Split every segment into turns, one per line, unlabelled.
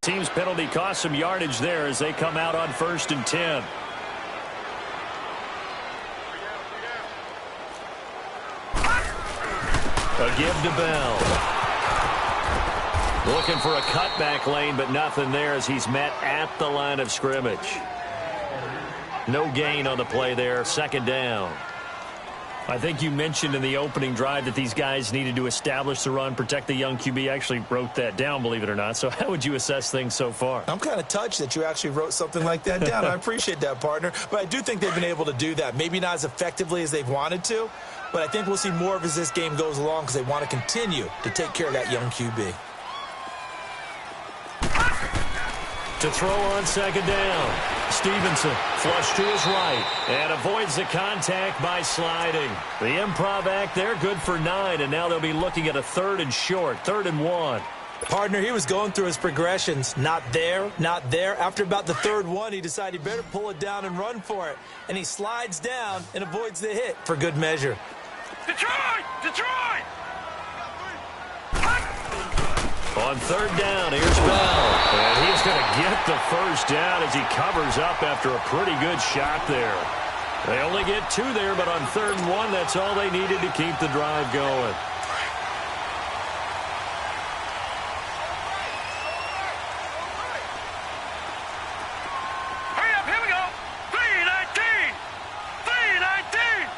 Team's penalty cost some yardage there as they come out on 1st and 10. A give to Bell. Looking for a cutback lane, but nothing there as he's met at the line of scrimmage. No gain on the play there. 2nd down. I think you mentioned in the opening drive that these guys needed to establish the run, protect the young QB. Actually wrote that down, believe it or not. So how would you assess things so far?
I'm kind of touched that you actually wrote something like that down. I appreciate that, partner. But I do think they've been able to do that. Maybe not as effectively as they've wanted to, but I think we'll see more of as this game goes along because they want to continue to take care of that young QB.
To throw on 2nd down. Stevenson flush to his right and avoids the contact by sliding. The improv act there, good for 9, and now they'll be looking at a 3rd and short, 3rd and 1.
Partner, he was going through his progressions. Not there, not there. After about the 3rd one, he decided he better pull it down and run for it. And he slides down and avoids the hit for good measure.
Detroit! Detroit!
On 3rd down, here's Bell. And he's going to get the 1st down as he covers up after a pretty good shot there. They only get 2 there, but on 3rd and 1, that's all they needed to keep the drive going.
Hurry up, here we go! 3:19! 3:19!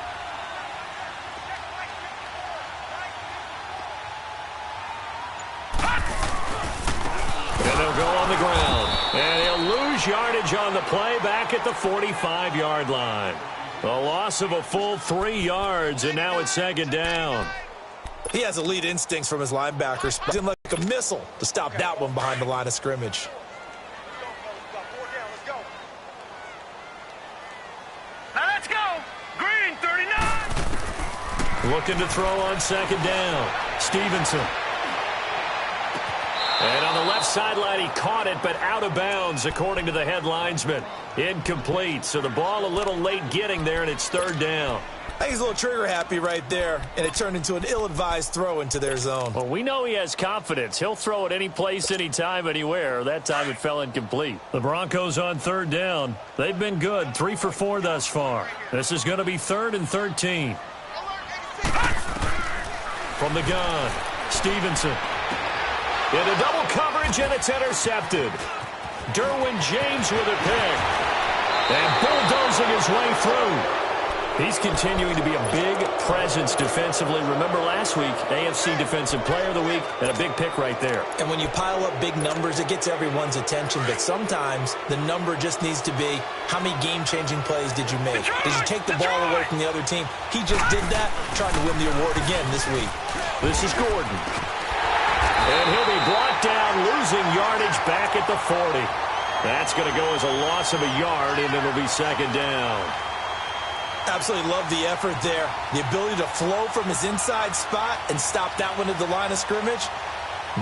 And they'll go on the ground. And he'll lose yardage on the play back at the 45-yard line. A loss of a full 3 yards, and now it's 2nd down.
He has elite instincts from his linebackers. He's like a missile to stop that one behind the line of scrimmage.
Now let's go! Green, 39!
Looking to throw on 2nd down. Stevenson. And on the left sideline, he caught it, but out of bounds, according to the head linesman. Incomplete, so the ball a little late getting there, and it's 3rd down.
I think he's a little trigger happy right there, and it turned into an ill-advised throw into their zone.
Well, we know he has confidence. He'll throw it any place, anytime, anywhere. That time it fell incomplete. The Broncos on 3rd down. They've been good, 3 for 4 thus far. This is going to be 3rd and 13. From the gun, Stevenson. Into double coverage, and it's intercepted. Derwin James with a pick. And bulldozing his way through. He's continuing to be a big presence defensively. Remember last week, AFC Defensive Player of the Week, and a big pick right there.
And when you pile up big numbers, it gets everyone's attention. But sometimes the number just needs to be, how many game-changing plays did you make? Did you take the ball away from the other team? He just did that, trying to win the award again this week.
This is Gordon. And he'll be brought down, losing yardage back at the 40. That's going to go as a loss of a yard, and it'll be 2nd down.
Absolutely love the effort there. The ability to flow from his inside spot and stop that one at the line of scrimmage.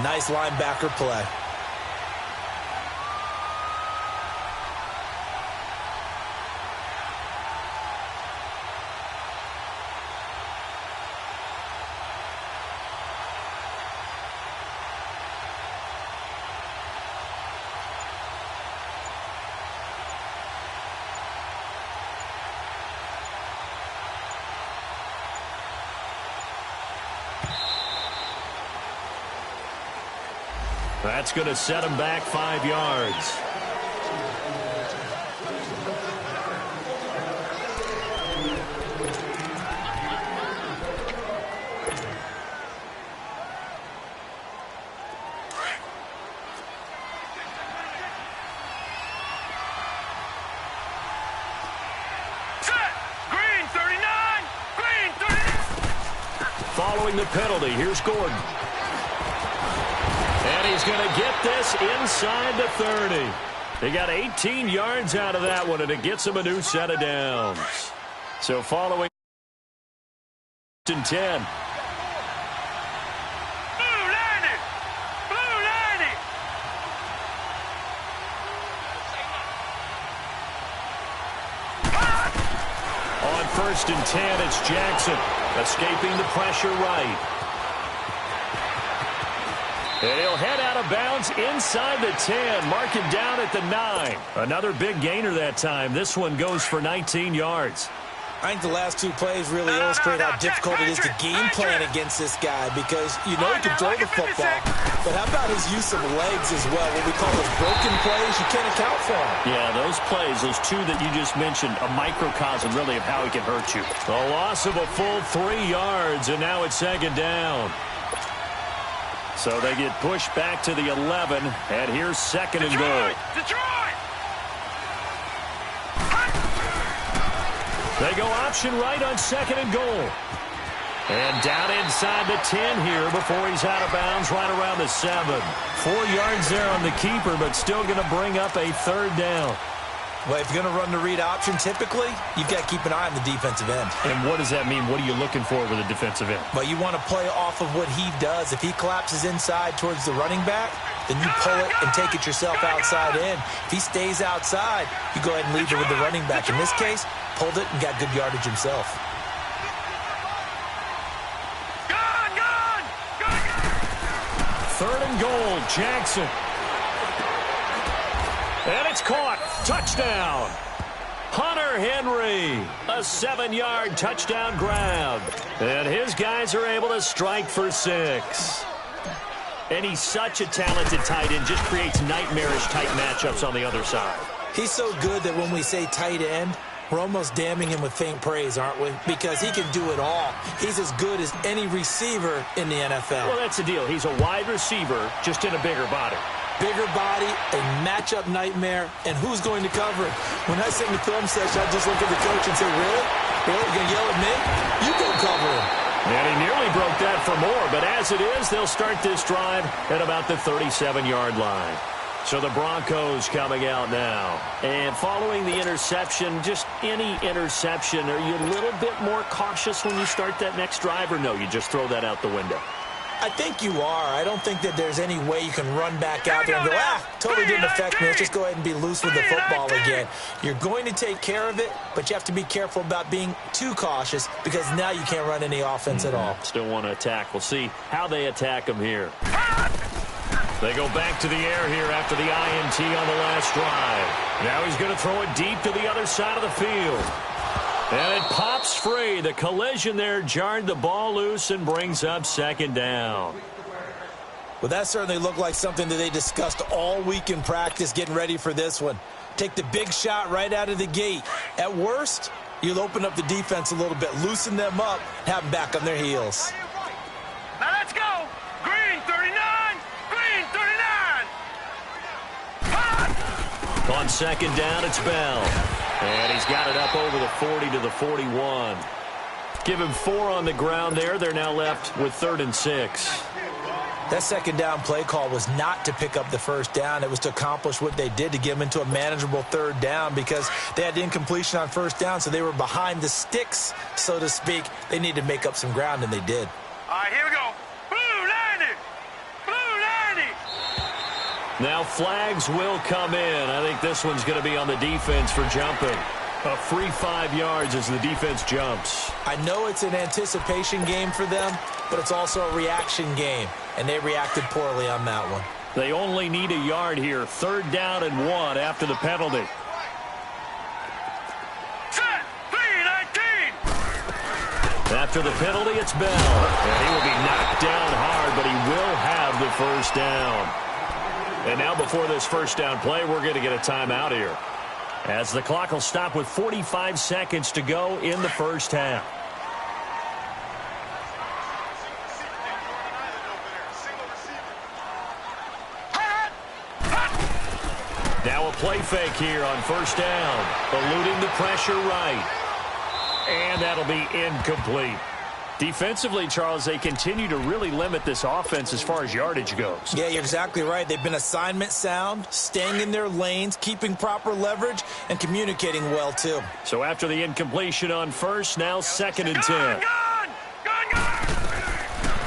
Nice linebacker play.
That's going to set him back 5 yards. Following the penalty, here's Gordon. And he's going to get this inside the 30. He got 18 yards out of that one, and it gets him a new set of downs. So following 10. On 1st and 10, it's Jackson escaping the pressure right. And he'll head out out of bounds inside the 10. Mark him down at the 9. Another big gainer that time. This one goes for 19 yards.
I think the last two plays really illustrate how difficult it is to game plan against this guy because you know he can throw the football, but how about his use of legs as well? What we call those broken plays, you can't account for them.
Yeah, those plays, those two that you just mentioned, a microcosm really of how he can hurt you. A loss of a full 3 yards, and now it's second down. So they get pushed back to the 11, and here's second and goal.
Detroit!
They go option right on second and goal. And down inside the 10 here before he's out of bounds right around the 7. 4 yards there on the keeper, but still going to bring up a third down.
Well, if you're going to run the read option, typically, you've got to keep an eye on the defensive end.
And what does that mean? What are you looking for with a defensive end?
Well, you want to play off of what he does. If he collapses inside towards the running back, then you pull it and take it yourself outside in. If he stays outside, you go ahead and leave it with the running back. In this case, pulled it and got good yardage himself.
Third and goal, Jackson. And it's caught. Touchdown. Hunter Henry. A 7-yard touchdown grab. And his guys are able to strike for 6. And he's such a talented tight end. Just creates nightmarish tight matchups on the other side.
He's so good that when we say tight end, we're almost damning him with faint praise, aren't we? Because he can do it all. He's as good as any receiver in the NFL.
Well, that's the deal. He's a wide receiver, just in a bigger body.
Bigger body, a matchup nightmare, and who's going to cover it? When I sit in the film session, I just look at the coach and say, really? Really? You're going to yell at me? You go cover him.
And he nearly broke that for more, but as it is, they'll start this drive at about the 37-yard line. So the Broncos coming out now. And following the interception, just any interception, are you a little bit more cautious when you start that next drive, or no, you just throw that out the window?
I think you are. I don't think that there's any way you can run back out there and go, totally didn't affect me. Let's just go ahead and be loose with the football again. You're going to take care of it, but you have to be careful about being too cautious because now you can't run any offense at all.
Still want to attack. We'll see how they attack him here. They go back to the air here after the INT on the last drive. Now he's going to throw it deep to the other side of the field. And it pops free. The collision there jarred the ball loose and brings up second down.
Well, that certainly looked like something that they discussed all week in practice getting ready for this one. Take the big shot right out of the gate. At worst, you'll open up the defense a little bit, loosen them up, have them back on their heels.
Now let's go. Green 39. Green 39.
On second down, it's Bell. And he's got it up over the 40 to the 41. Give him 4 on the ground there. They're now left with 3rd and 6.
That second down play call was not to pick up the first down. It was to accomplish what they did to get them into a manageable 3rd down because they had incompletion on first down, so they were behind the sticks, so to speak. They needed to make up some ground, and they did.
All right, here we go. Blue 90. Blue 90.
Now flags will come in. I think this one's going to be on the defense for jumping. A free 5 yards as the defense jumps.
I know it's an anticipation game for them, but it's also a reaction game, and they reacted poorly on that one.
They only need a yard here. 3rd down and 1 after the penalty.
Set. 3-19.
After the penalty, it's Bell. And he will be knocked down hard, but he will have the first down. And now before this first down play, we're going to get a timeout here, as the clock will stop with 45 seconds to go in the first half. Now a play fake here on first down, eluding the pressure right. And that'll be incomplete. Defensively, Charles, they continue to really limit this offense as far as yardage goes.
Yeah, you're exactly right. They've been assignment sound, staying in their lanes, keeping proper leverage, and communicating well, too.
So after the incompletion on first, now 2nd and 10.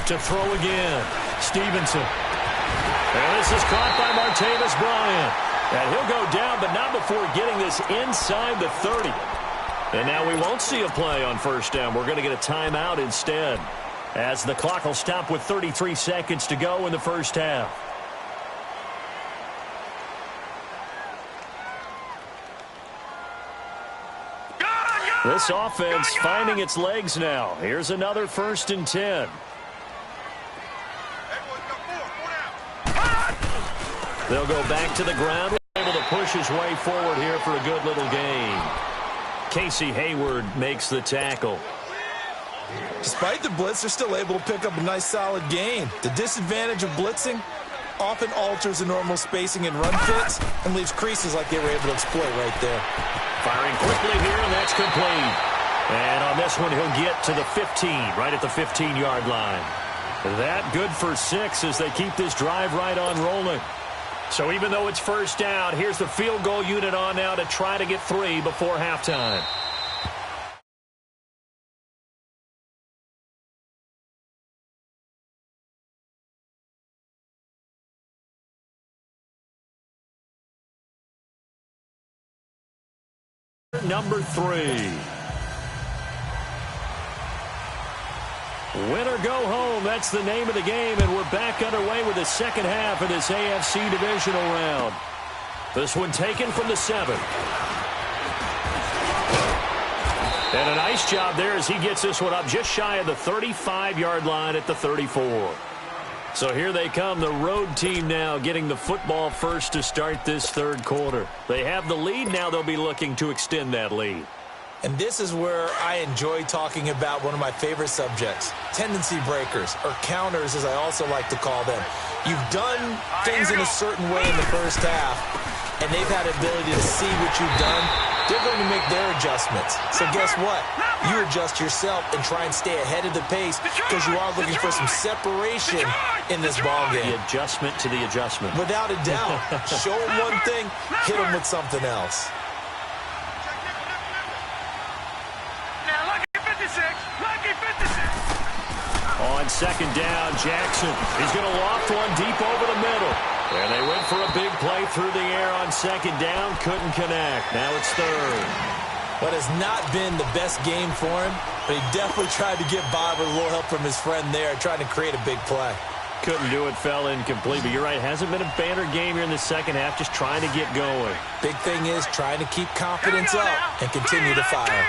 To throw again, Stevenson. And this is caught by Martavis Bryant. And he'll go down, but not before getting this inside the 30. And now we won't see a play on first down. We're going to get a timeout instead, as the clock will stop with 33 seconds to go in the first half. This offense finding its legs now. Here's another 1st and 10. They'll go back to the ground. Able to push his way forward here for a good little gain. Casey Hayward makes the tackle.
Despite the blitz, they're still able to pick up a nice solid gain. The disadvantage of blitzing often alters the normal spacing and run fits and leaves creases like they were able to exploit right there.
Firing quickly here, and that's complete. And on this one, he'll get to the 15, right at the 15-yard line. That good for 6 as they keep this drive right on rolling. So even though it's 1st down, here's the field goal unit on now to try to get 3 before halftime. Number 3. Win or go home, that's the name of the game, and we're back underway with the second half of this AFC divisional round. This one taken from the 7. And a nice job there as he gets this one up just shy of the 35-yard line at the 34. So here they come, the road team now getting the football first to start this 3rd quarter. They have the lead, now they'll be looking to extend that lead.
And this is where I enjoy talking about one of my favorite subjects, tendency breakers, or counters as I also like to call them. You've done things in a certain way in the first half, and they've had the ability to see what you've done. They're going to make their adjustments. So guess what? You adjust yourself and try and stay ahead of the pace because you are looking for some separation in this ballgame.
The adjustment to the adjustment.
Without a doubt. Show them one thing, hit them with something else.
Now, lucky 56. Lucky 56.
On 2nd down, Jackson. He's going to loft one deep over the middle. And they went for a big play through the air on 2nd down. Couldn't connect. Now it's 3rd.
What has not been the best game for him, but he definitely tried to get by with a little help from his friend there, trying to create a big play.
Couldn't do it, fell incomplete. But you're right, hasn't been a banner game here in the second half, just trying to get going.
Big thing is trying to keep confidence up and continue to fire.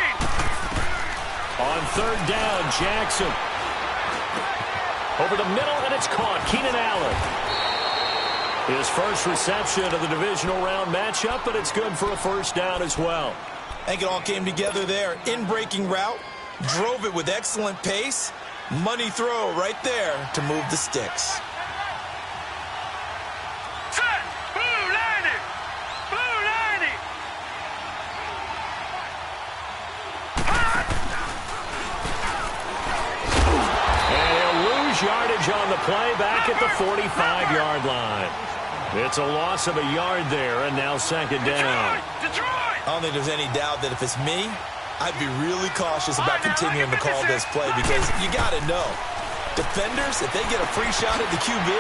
On 3rd down, Jackson. Over the middle, and it's caught. Keenan Allen. His first reception of the divisional round matchup, but it's good for a 1st down as well.
I think it all came together there. In-breaking route, drove it with excellent pace. Money throw right there to move the sticks.
Set. Blue 90. Blue 90.
And he'll lose yardage on the play back at the 45-yard line. It's a loss of a yard there, and now 2nd down.
Detroit.
I don't think there's any doubt that if it's me, I'd be really cautious about continuing to call this play because you got to know, defenders, if they get a free shot at the QB,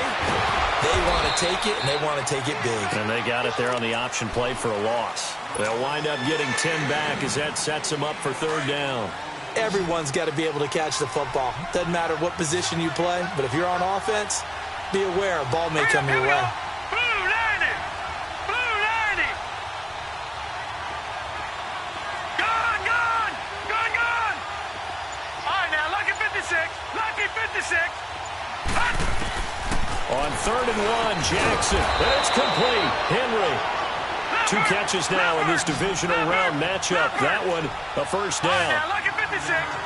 they want to take it, and they want to take it big.
And they got it there on the option play for a loss. They'll wind up getting 10 back as that sets them up for 3rd down.
Everyone's got to be able to catch the football. Doesn't matter what position you play, but if you're on offense, be aware a ball may come your way.
Blue 90. Blue 90. Gone, gone. Gone, gone. All right, now, lucky 56. Lucky 56.
On 3rd and 1, Jackson. And it's complete. Henry. 2 catches now in this divisional round matchup. That one, a 1st down.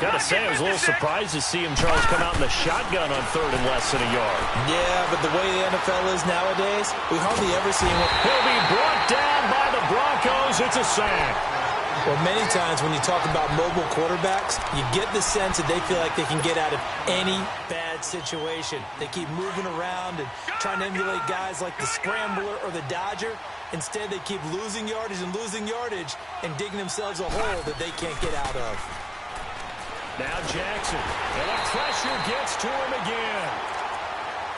Got to say, I was a little surprised to see him, Charles, come out in the shotgun on 3rd and less than a yard.
Yeah, but the way the NFL is nowadays, we hardly ever see him.
He'll be brought down by the Broncos. It's a sack.
Well, many times when you talk about mobile quarterbacks, you get the sense that they feel like they can get out of any bad situation. They keep moving around and trying to emulate guys like the Scrambler or the Dodger. Instead, they keep losing yardage and digging themselves a hole that they can't get out of.
Now Jackson, and the pressure gets to him again.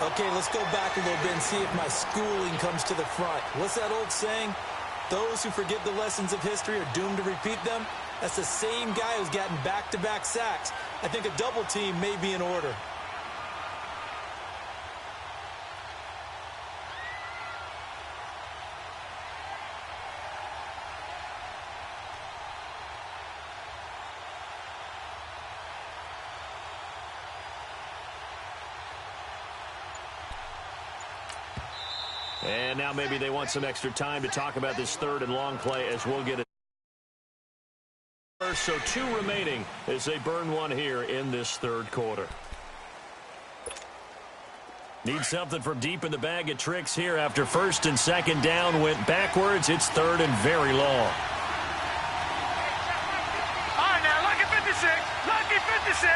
Okay, let's go back a little bit and see if my schooling comes to the front. What's that old saying? Those who forget the lessons of history are doomed to repeat them. That's the same guy who's gotten back-to-back sacks. I think a double team may be in order.
And now maybe they want some extra time to talk about this third and long play as we'll get it. So 2 remaining as they burn one here in this third quarter. Need something from deep in the bag of tricks here after first and second down went backwards. It's third and very long.
All right, now, lucky 56. Lucky 56.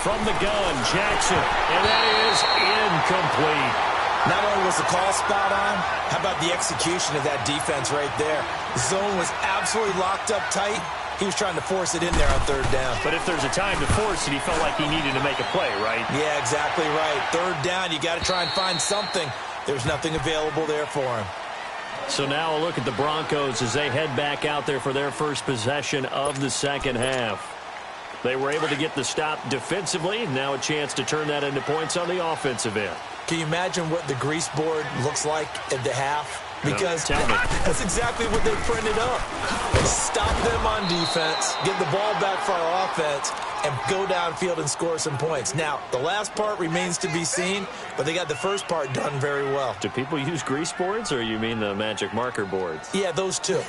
From the gun, Jackson. And that is incomplete.
Not only was the call spot on, how about the execution of that defense right there? The zone was absolutely locked up tight. He was trying to force it in there on third down.
But if there's a time to force it, he felt like he needed to make a play, right?
Yeah, exactly right. Third down, you got to try and find something. There's nothing available there for him.
So now a look at the Broncos as they head back out there for their first possession of the second half. They were able to get the stop defensively. Now a chance to turn that into points on the offensive end.
Can you imagine what the grease board looks like at the half? Because
no,
that's exactly what they printed up. Stop them on defense, get the ball back for our offense, and go downfield and score some points. Now, the last part remains to be seen, but they got the first part done very well.
Do people use grease boards, or you mean the magic marker boards?
Yeah, those two.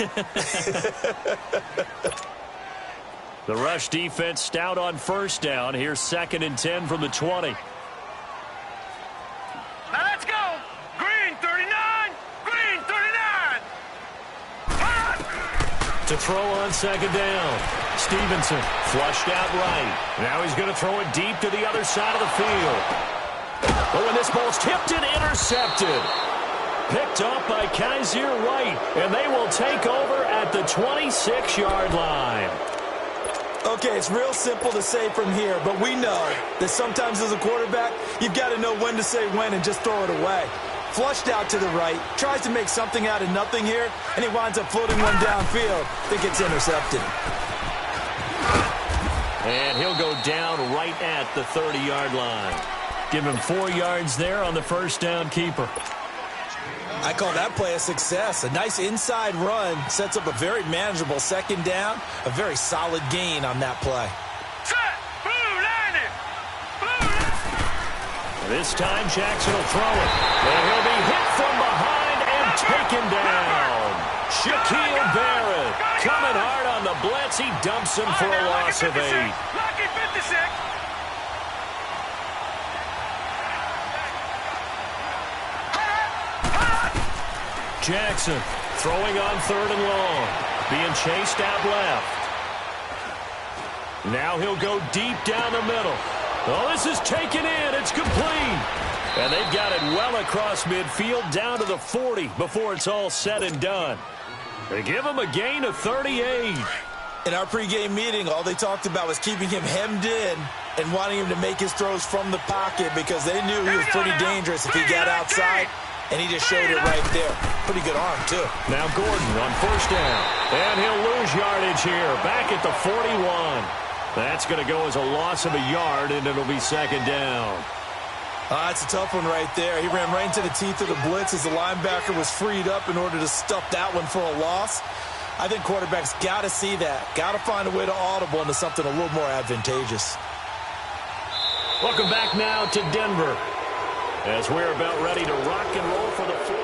The rush defense stout on first down. Here's 2nd and 10 from the 20.
Now let's go. Green 39. Green 39.
To throw on second down. Stevenson flushed out right. Now he's going to throw it deep to the other side of the field. But when this ball's tipped and intercepted. Picked up by Kaiser White. And they will take over at the 26-yard line.
Okay, it's real simple to say from here, but we know that sometimes as a quarterback, you've got to know when to say when and just throw it away. Flushed out to the right, tries to make something out of nothing here, and he winds up floating one downfield that gets intercepted.
And he'll go down right at the 30-yard line. Give him 4 yards there on the first down keeper.
I call that play a success. A nice inside run sets up a very manageable second down, a very solid gain on that play.
Set. Blue landing.
This time Jackson will throw it. And he'll be hit from behind and taken down. Shaquille Barrett coming hard on the blitz. He dumps him for a loss of 8.
Lucky 56.
Jackson throwing on 3rd and long. Being chased out left. Now he'll go deep down the middle. Oh, this is taken in. It's complete. And they've got it well across midfield down to the 40 before it's all said and done. They give him a gain of 38.
In our pregame meeting, all they talked about was keeping him hemmed in and wanting him to make his throws from the pocket because they knew he was pretty dangerous if he got outside. And he just showed it right there. Pretty good arm, too.
Now Gordon on first down. And he'll lose yardage here. Back at the 41. That's going to go as a loss of a yard, and it'll be second down.
That's a tough one right there. He ran right into the teeth of the blitz as the linebacker was freed up in order to stuff that one for a loss. I think quarterbacks got to see that. Got to find a way to audible into something a little more advantageous.
Welcome back now to Denver, as we're about ready to rock and roll for the fourth.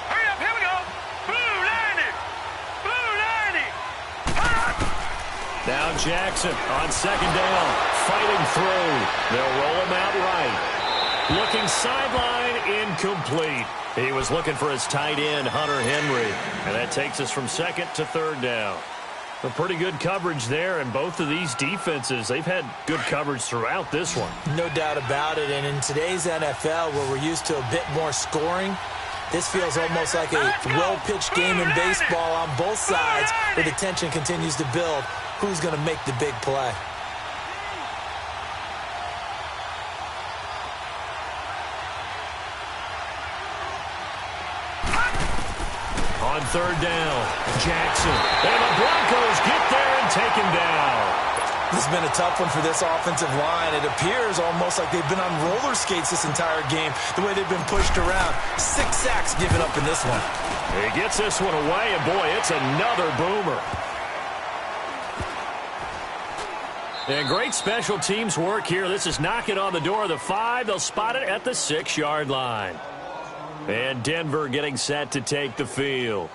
Hurry up, here we go. Blue landing. Blue landing.
Now Jackson on second down, fighting through. They'll roll him out right. Looking sideline, incomplete. He was looking for his tight end, Hunter Henry. And that takes us from second to third down. A pretty good coverage there, and both of these defenses, they've had good coverage throughout this one.
No doubt about it, and in today's NFL, where we're used to a bit more scoring, this feels almost like a well-pitched game in baseball on both sides, where the tension continues to build. Who's going to make the big play?
On third down, Jackson. And the Broncos get there and take him down.
This has been a tough one for this offensive line. It appears almost like they've been on roller skates this entire game, the way they've been pushed around. 6 sacks given up in this one.
He gets this one away, and boy, it's another boomer. And great special teams work here. This is knocking on the door of the 5. They'll spot it at the 6-yard line. And Denver getting set to take the field.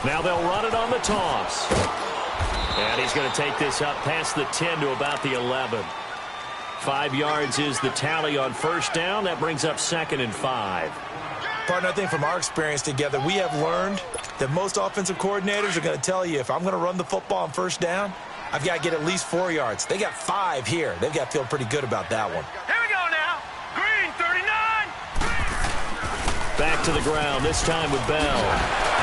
Now they'll run it on the toss. And he's going to take this up past the 10 to about the 11. 5 yards is the tally on first down. That brings up 2nd and 5.
Partner, I think from our experience together, we have learned that most offensive coordinators are going to tell you, if I'm going to run the football on first down, I've got to get at least 4 yards. They got 5 here. They've got to feel pretty good about that one.
Here we go now. Green, 39.
Back to the ground, this time with Bell.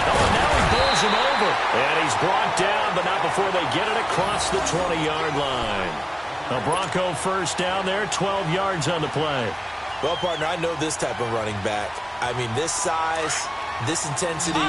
Oh, and now he bowls him over. And he's brought down, but not before they get it across the 20-yard line. A Bronco first down there, 12 yards on the play.
Well, partner, I know this type of running back. I mean, this size, this intensity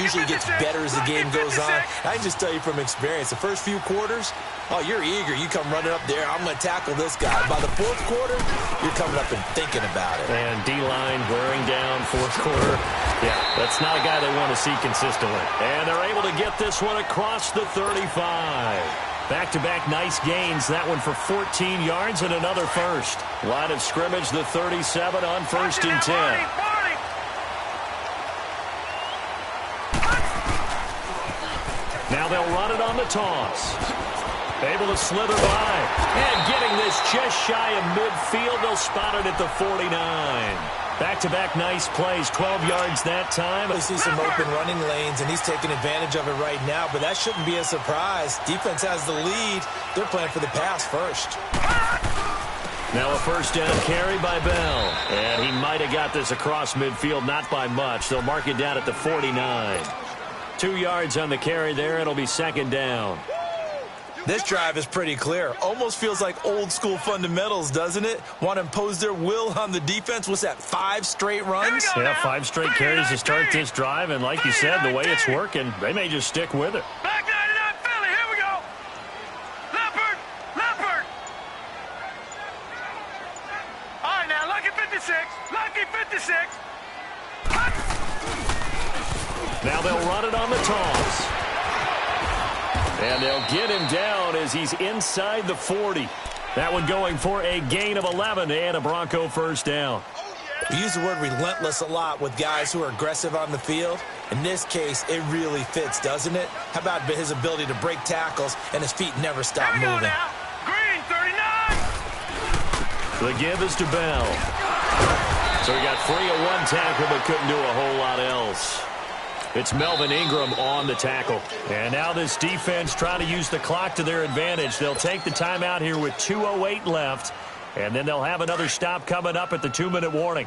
usually gets better as the game goes on. I can just tell you from experience, the first few quarters, oh, you're eager. You come running up there, I'm going to tackle this guy. By the 4th quarter, you're coming up and thinking about it.
And D-line wearing down 4th quarter. Yeah, that's not a guy they want to see consistently. And they're able to get this one across the 35. Back-to-back nice gains. That one for 14 yards and another first. Line of scrimmage, the 37 on 1st and 10. Now they'll run it on the toss. Able to slither by. And getting this just shy of midfield. They'll spot it at the 49. Back-to-back nice plays, 12 yards that time.
We see some open running lanes, and he's taking advantage of it right now, but that shouldn't be a surprise. Defense has the lead. They're playing for the pass first.
Now a first down carry by Bell. And he might have got this across midfield, not by much. They'll mark it down at the 49. 2 yards on the carry there. It'll be 2nd down.
This drive is pretty clear. Almost feels like old-school fundamentals, doesn't it? Want to impose their will on the defense. What's that, 5 straight runs?
Yeah, 5 straight carries to start this drive. And like you said, the way it's working, they may just stick with it.
Back 99 Philly, here we go. Leopard, Leopard. All right, now, lucky 56, lucky 56.
Now they'll run it on the toss. And they'll get him down as he's inside the 40. That one going for a gain of 11 and a Bronco first down.
We use the word relentless a lot with guys who are aggressive on the field. In this case, it really fits, doesn't it? How about his ability to break tackles and his feet never stop moving?
Green, 39.
The give is to Bell. So he got free of one tackle but couldn't do a whole lot else. It's Melvin Ingram on the tackle. And now this defense trying to use the clock to their advantage. They'll take the timeout here with 2:08 left. And then they'll have another stop coming up at the 2-minute warning.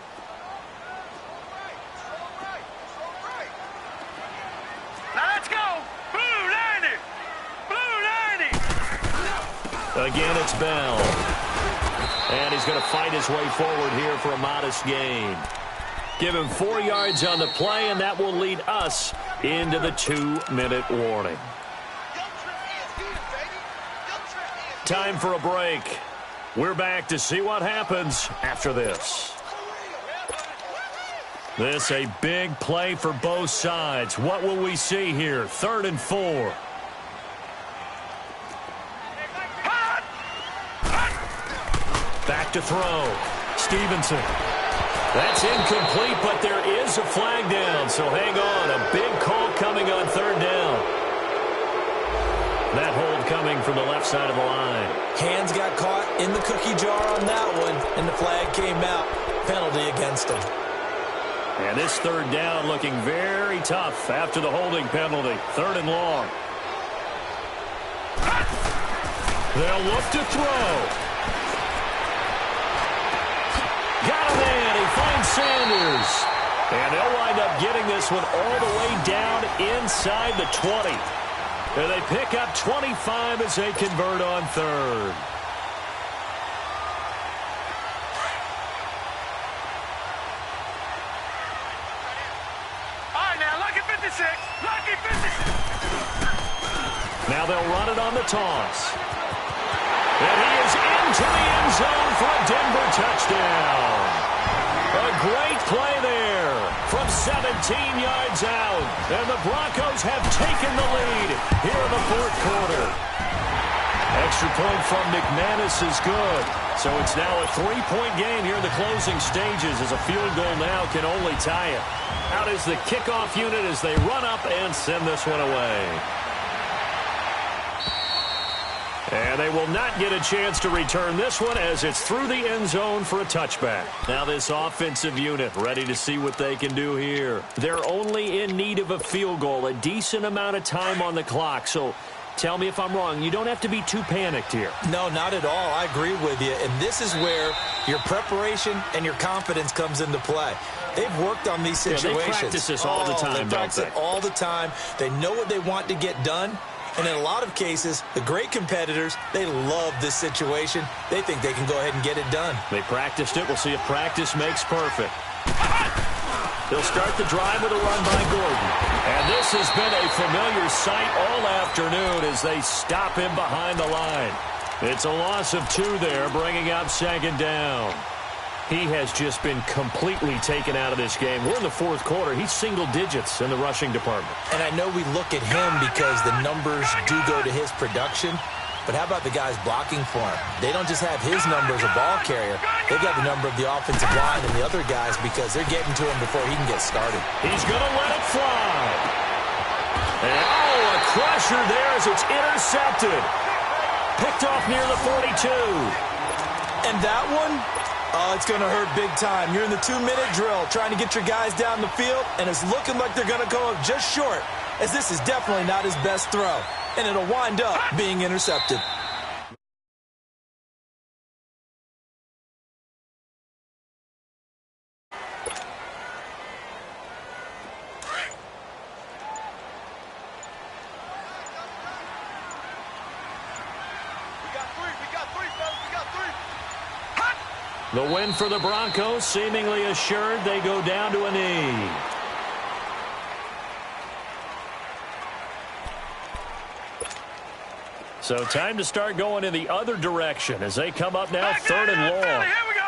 Now let's go. Blue 90. Blue 90.
Again, it's Bell. And he's going to fight his way forward here for a modest gain. Give him 4 yards on the play, and that will lead us into the 2-minute warning. Time for a break. We're back to see what happens after this. This a big play for both sides. What will we see here? 3rd and 4. Back to throw. Stevenson. That's incomplete, but there is a flag down, so hang on. A big call coming on 3rd down. That hold coming from the left side of the line.
Hands got caught in the cookie jar on that one, and the flag came out. Penalty against him.
And this 3rd down looking very tough after the holding penalty. 3rd and long. They'll look to throw. Got him in. He finds Sanders. And they'll wind up getting this one all the way down inside the 20. And they pick up 25 as they convert on third.
All right, now, lucky 56. Lucky 56.
Now they'll run it on the toss. And he is into the end zone for a Denver touchdown. A great play there from 17 yards out. And the Broncos have taken the lead here in the fourth quarter. Extra point from McManus is good. So it's now a 3-point game here in the closing stages as a field goal now can only tie it. Out is the kickoff unit as they run up and send this one away. And they will not get a chance to return this one as it's through the end zone for a touchback. Now this offensive unit ready to see what they can do here. They're only in need of a field goal, a decent amount of time on the clock. So tell me if I'm wrong. You don't have to be too panicked here.
No, not at all. I agree with you. And this is where your preparation and your confidence comes into play. They've worked on these situations.
Yeah, they practice this all the time,
they practice it all the time. They know what they want to get done. And in a lot of cases, the great competitors, they love this situation. They think they can go ahead and get it done.
They practiced it. We'll see if practice makes perfect. They'll start the drive with a run by Gordon. And this has been a familiar sight all afternoon as they stop him behind the line. It's a loss of 2 there, bringing up second down. He has just been completely taken out of this game. We're in the fourth quarter. He's single digits in the rushing department.
And I know we look at him because the numbers do go to his production. But how about the guys blocking for him? They don't just have his number as a ball carrier. They've got the number of the offensive line and the other guys because they're getting to him before he can get started.
He's going to let it fly. And, oh, a crusher there as it's intercepted. Picked off near the 42.
And that one, oh, it's going to hurt big time. You're in the 2-minute drill trying to get your guys down the field, and it's looking like they're going to go up just short, as this is definitely not his best throw. And it'll wind up being intercepted.
The win for the Broncos seemingly assured. They go down to a knee. So time to start going in the other direction as they come up now, third and long.
Here we go.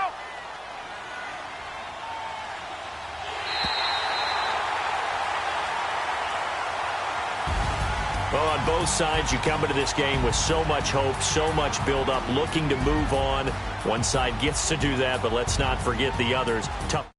Well, on both sides, you come into this game with so much hope, so much build-up, looking to move on. One side gets to do that, but let's not forget the others. Tough.